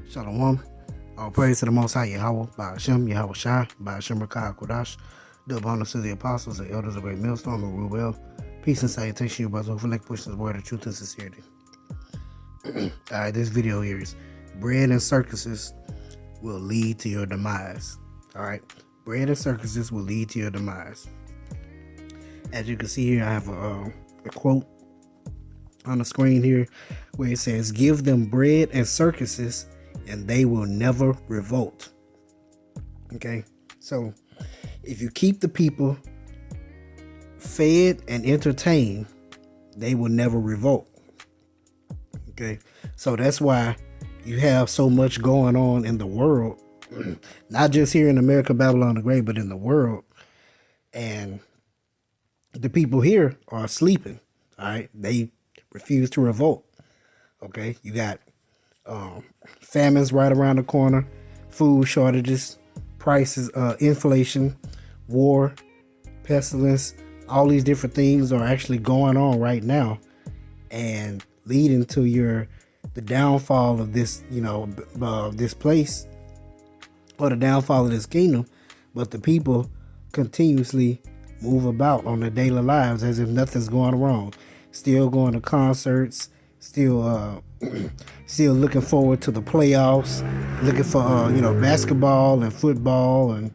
Shalom. All praise to the Most High Yahweh, Ba'ashem, Yahweh Shai, Ba'ashem Rakah Kodash. Double honor to the apostles, the elders of Great Millstone, and Rubel. Peace and salutation, you brothers who elect pushing the word of truth and sincerity. Alright, this video here is bread and circuses will lead to your demise. Alright, bread and circuses will lead to your demise. As you can see here, I have a quote on the screen here where it says, "Give them bread and circuses, and they will never revolt." Okay, so if you keep the people fed and entertained, they will never revolt. Okay, so that's why you have so much going on in the world, not just here in America, Babylon the Great, but in the world, and the people here are sleeping. All right, they refuse to revolt. Okay, you got famines right around the corner, food shortages, prices, inflation, war, pestilence. All these different things are actually going on right now and leading to the downfall of this, this place, or the downfall of this kingdom. But the people continuously move about on their daily lives as if nothing's going wrong. Still going to concerts, still looking forward to the playoffs, looking for basketball and football and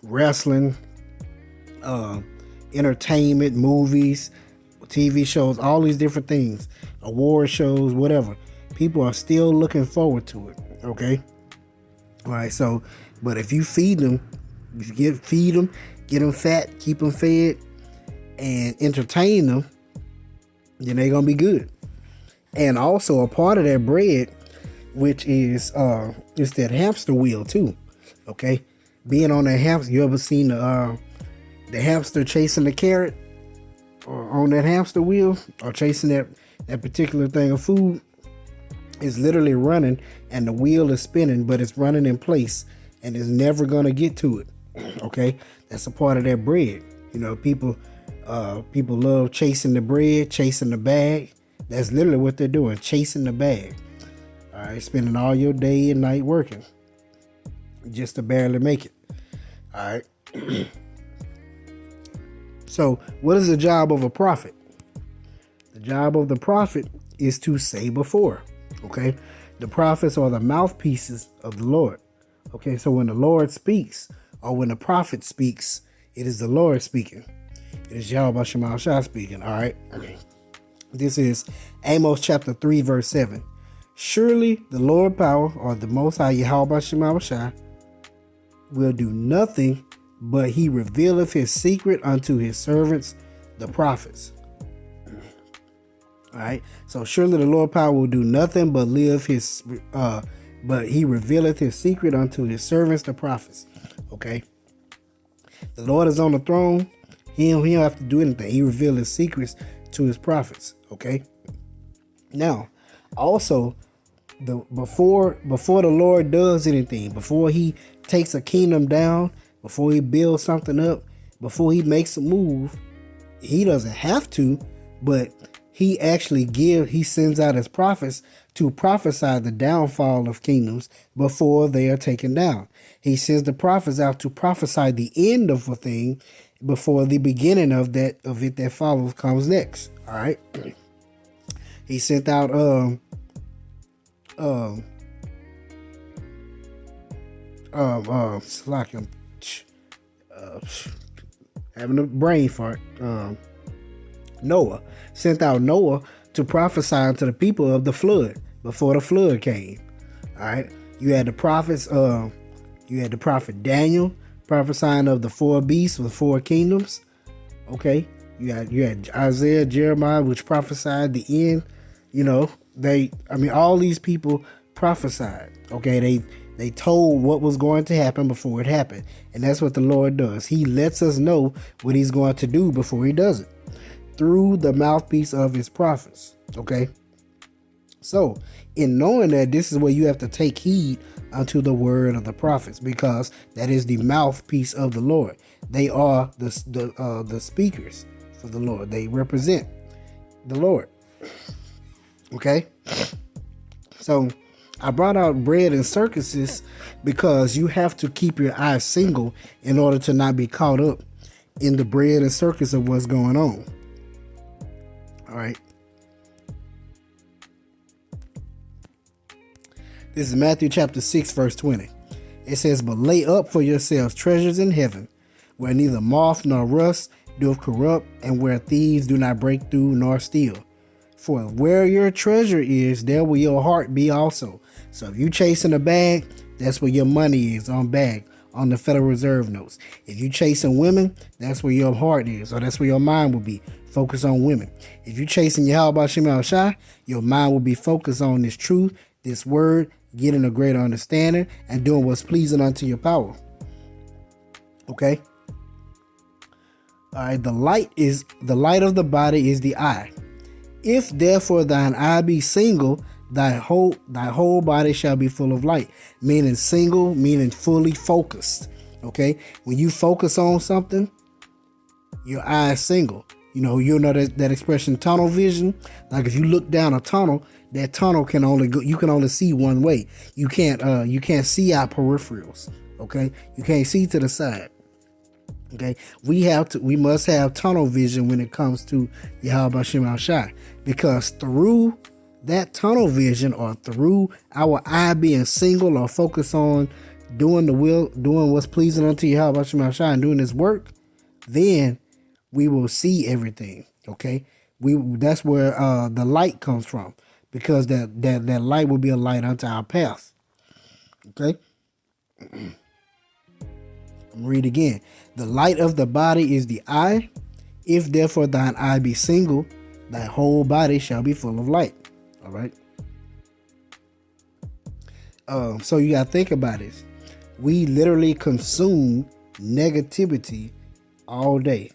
wrestling, entertainment, movies, TV shows, all these different things, award shows, whatever. People are still looking forward to it. Okay, all right. So, but if you feed them, feed them, get them fat, keep them fed, and entertain them, then they're gonna be good. And also a part of that bread, which is that hamster wheel too. Okay, being on that hamster. You ever seen the hamster chasing the carrot, or on that hamster wheel, or chasing that particular thing of food? It's literally running, and the wheel is spinning, but it's running in place, and it's never gonna get to it. Okay, that's a part of that bread. People love chasing the bread, chasing the bag. That's literally what they're doing, chasing the bag. All right, spending all your day and night working just to barely make it. All right. So, what is the job of a prophet? The job of the prophet is to say before. Okay, the prophets are the mouthpieces of the Lord. Okay, so when the Lord speaks, or when the prophet speaks, it is the Lord speaking. It is Yahweh Shema Shah speaking. All right. Okay. This is Amos chapter 3, verse 7. "Surely the Lord power, or the Most High Yahweh Shema Shah, will do nothing, but he revealeth his secret unto his servants, the prophets." All right. So surely the Lord power will do nothing but but he revealeth his secret unto his servants, the prophets. Okay. The Lord is on the throne. He don't have to do anything. He revealed his secrets to his prophets. Okay. Now, also, before the Lord does anything, before he takes a kingdom down, before he builds something up, before he makes a move, he doesn't have to, but he sends out his prophets to prophesy the downfall of kingdoms before they are taken down. He sends the prophets out to prophesy the end of a thing before the beginning of it that follows comes next. All right. He sent out having a brain fart. Noah sent out Noah to prophesy unto the people of the flood before the flood came. All right. You had the prophets. You had the prophet Daniel prophesying of the four beasts with four kingdoms. Okay. You had Isaiah, Jeremiah, which prophesied the end. All these people prophesied. Okay. They told what was going to happen before it happened. And that's what the Lord does. He lets us know what he's going to do before he does it, through the mouthpiece of his prophets. Okay. So in knowing that, this is where you have to take heed unto the word of the prophets, because that is the mouthpiece of the Lord. They are the speakers for the Lord. They represent the Lord. Okay. So I brought out bread and circuses because you have to keep your eyes single in order to not be caught up in the bread and circus of what's going on. All right. This is Matthew chapter 6, verse 20. It says, "But lay up for yourselves treasures in heaven, where neither moth nor rust doth corrupt, and where thieves do not break through nor steal. For where your treasure is, there will your heart be also." So if you chasing a bag, that's where your money is, on bag, on the Federal Reserve notes. If you chasing women, that's where your heart is, or that's where your mind will be, focused on women. If you chasing Yahweh Shem Shai, your mind will be focused on this truth, this word, getting a greater understanding, and doing what's pleasing unto your power. Okay? All right, the light of the body is the eye. If therefore thine eye be single, thy whole body shall be full of light. Meaning single, meaning fully focused. Okay? When you focus on something, your eye is single. You'll know that expression, tunnel vision. Like if you look down a tunnel, that tunnel can only see one way. You can't see our peripherals. Okay? You can't see to the side. Okay, we must have tunnel vision when it comes to Yahweh Shem Shai, because through that tunnel vision, or through our eye being single or focused on doing what's pleasing unto Yahweh Shem Shai and doing His work, then we will see everything. Okay, that's where the light comes from, because that light will be a light unto our path. Okay. Read again. The light of the body is the eye. If therefore thine eye be single, thy whole body shall be full of light. All right. So you gotta think about this. We literally consume negativity all day.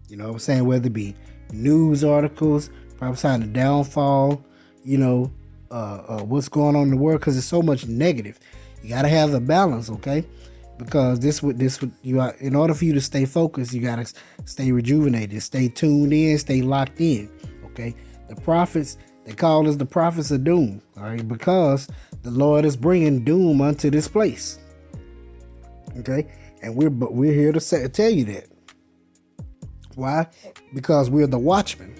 You know what I'm saying? Whether it be news articles, prophesying the downfall, what's going on in the world, because there's so much negative. You gotta have the balance, okay? Because in order for you to stay focused, you gotta stay rejuvenated, stay tuned in, stay locked in. Okay, the prophets, they call us the prophets of doom. All right, because the Lord is bringing doom unto this place. Okay, and we're here to tell you that. Why? Because we're the watchmen.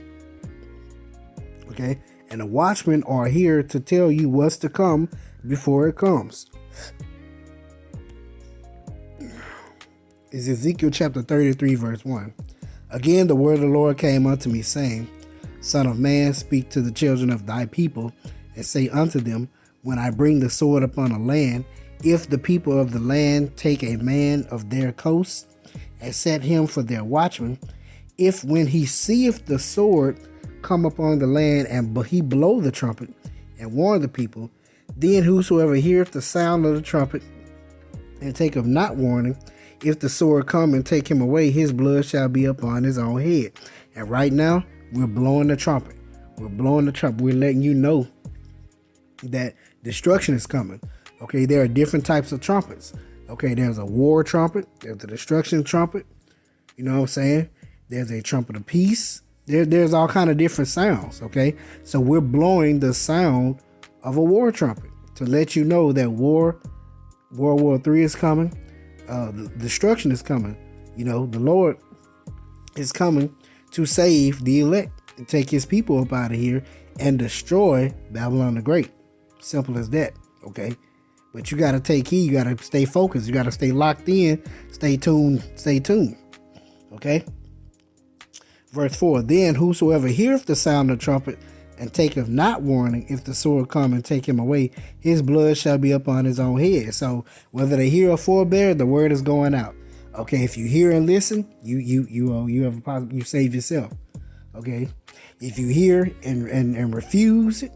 Okay, and the watchmen are here to tell you what's to come before it comes. Is Ezekiel chapter 33, verse 1. "Again, the word of the Lord came unto me, saying, Son of man, speak to the children of thy people, and say unto them, When I bring the sword upon a land, if the people of the land take a man of their coast, and set him for their watchman, if when he seeth the sword come upon the land, and he blow the trumpet, and warn the people, then whosoever heareth the sound of the trumpet, and taketh not warning, if the sword come and take him away, his blood shall be upon his own head." And right now, we're blowing the trumpet. We're blowing the trumpet. We're letting you know that destruction is coming. Okay, there are different types of trumpets. Okay, there's a war trumpet. There's a destruction trumpet. You know what I'm saying? There's a trumpet of peace. There's all kind of different sounds. Okay, so we're blowing the sound of a war trumpet to let you know that World War III is coming. The destruction is coming. The Lord is coming to save the elect and take His people up out of here and destroy Babylon the Great. Simple as that. Okay, but you got to take heed. You got to stay focused. You got to stay locked in. Stay tuned. Stay tuned. Okay. Verse 4. "Then whosoever heareth the sound of the trumpet, and taketh not warning, if the sword come and take him away, his blood shall be upon his own head." So whether they hear or forbear, the word is going out. Okay, if you hear and listen, you have you save yourself. Okay, if you hear and refuse it,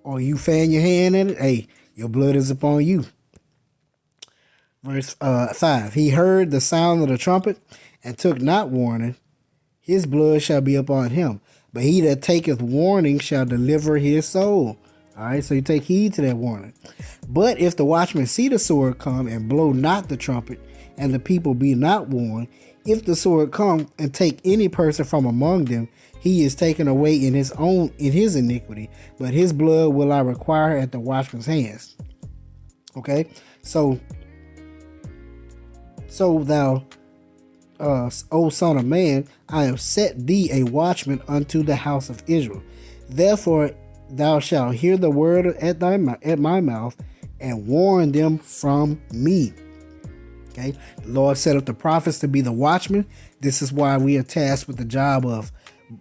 or you fan your hand in it, hey, your blood is upon you. Verse 5. "He heard the sound of the trumpet, and took not warning, his blood shall be upon him. But he that taketh warning shall deliver his soul." All right, so you take heed to that warning. "But if the watchman see the sword come, and blow not the trumpet, and the people be not warned, if the sword come and take any person from among them, he is taken away in his iniquity, but his blood will I require at the watchman's hands. Okay, so thou, O son of man, I have set thee a watchman unto the house of Israel. Therefore thou shalt hear the word at my mouth, and warn them from me. Okay, the Lord set up the prophets to be the watchmen. This is why we are tasked with the job of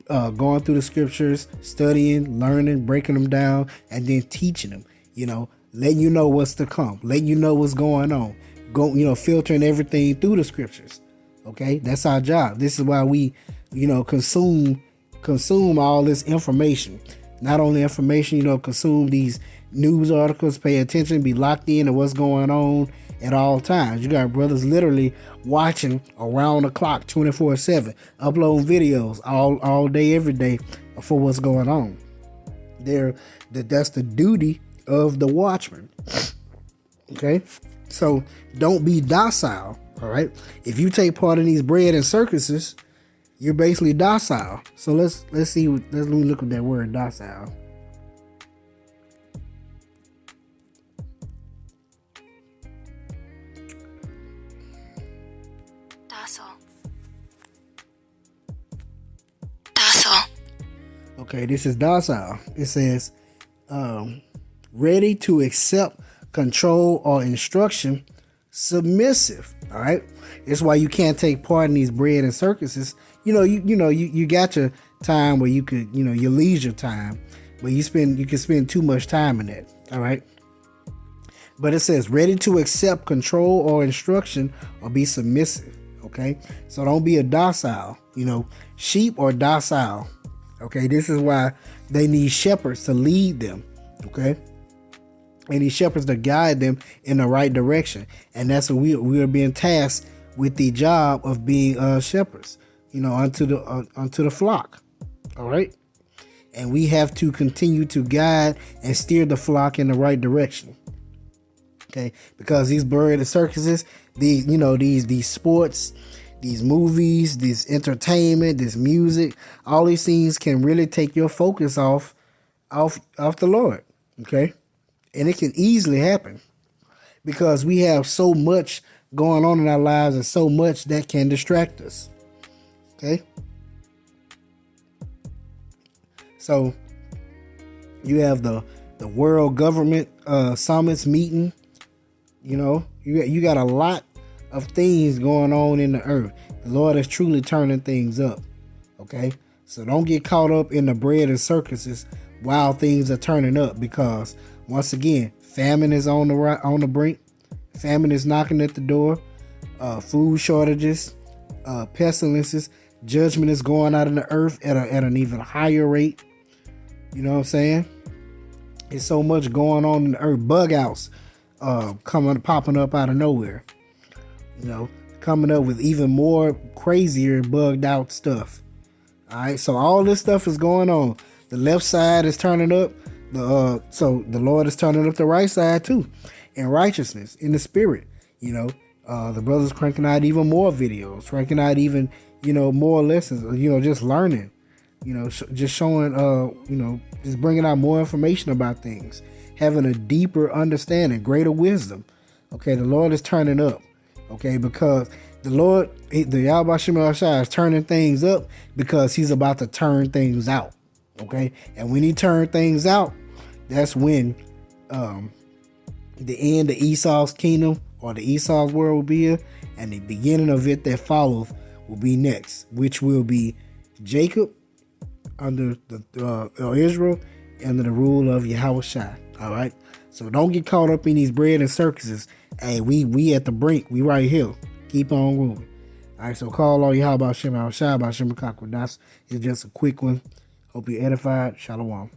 going through the scriptures, studying, learning, breaking them down, and then teaching them. Letting you know what's to come, letting you know what's going on. Filtering everything through the scriptures. Okay, that's our job. This is why we, consume all this information. Not only information, consume these news articles, pay attention, be locked in to what's going on at all times. You got brothers literally watching around the clock 24/7, uploading videos all day, every day for what's going on. That's the duty of the watchman. Okay, so don't be docile. All right, if you take part in these bread and circuses, you're basically docile. So let's see. Let me look at that word docile. Docile. Okay, this is docile. It says, ready to accept control or instruction, submissive. All right, that's why you can't take part in these bread and circuses. You got your time where you could, your leisure time, but you can spend too much time in that. All right, but it says ready to accept control or instruction or be submissive. Okay, so don't be a docile. Sheep are docile. Okay, this is why they need shepherds to lead them. Okay, and these shepherds to guide them in the right direction, and that's what we are being tasked with, the job of being shepherds. Unto the flock. All right, and we have to continue to guide and steer the flock in the right direction. Okay, because these bread and circuses, these sports, these movies, this entertainment, this music, all these things can really take your focus off the Lord. Okay, and it can easily happen because we have so much going on in our lives and so much that can distract us. Okay, so you have the world government summits meeting. You got a lot of things going on in the earth. The Lord is truly turning things up. Okay, so don't get caught up in the bread and circuses while things are turning up, because once again, famine is on the brink. Famine is knocking at the door. Food shortages, pestilences, judgment is going out in the earth at an even higher rate. You know what I'm saying? There's so much going on in the earth. Bug outs popping up out of nowhere. Coming up with even more crazier bugged out stuff. All right, so all this stuff is going on. The left side is turning up. So the Lord is turning up the right side too, in righteousness, in the spirit. The brothers cranking out even more videos, cranking out even more lessons. Just learning. Just showing. Just bringing out more information about things, having a deeper understanding, greater wisdom. Okay, the Lord is turning up. Okay, because the Lord, the Yahweh Shema Shai, is turning things up because He's about to turn things out. Okay, and when He turns things out, that's when the end of Esau's kingdom or the Esau's world will be, and the beginning of it that follows will be next, which will be Jacob under Israel under the rule of Yahweh Shai. All right, so don't get caught up in these bread and circuses. Hey, we at the brink. We right here. Keep on moving. All right, so call all Yahweh Shema Shai by Shema Kakwadas. It's just a quick one. Hope you're edified. Shalom.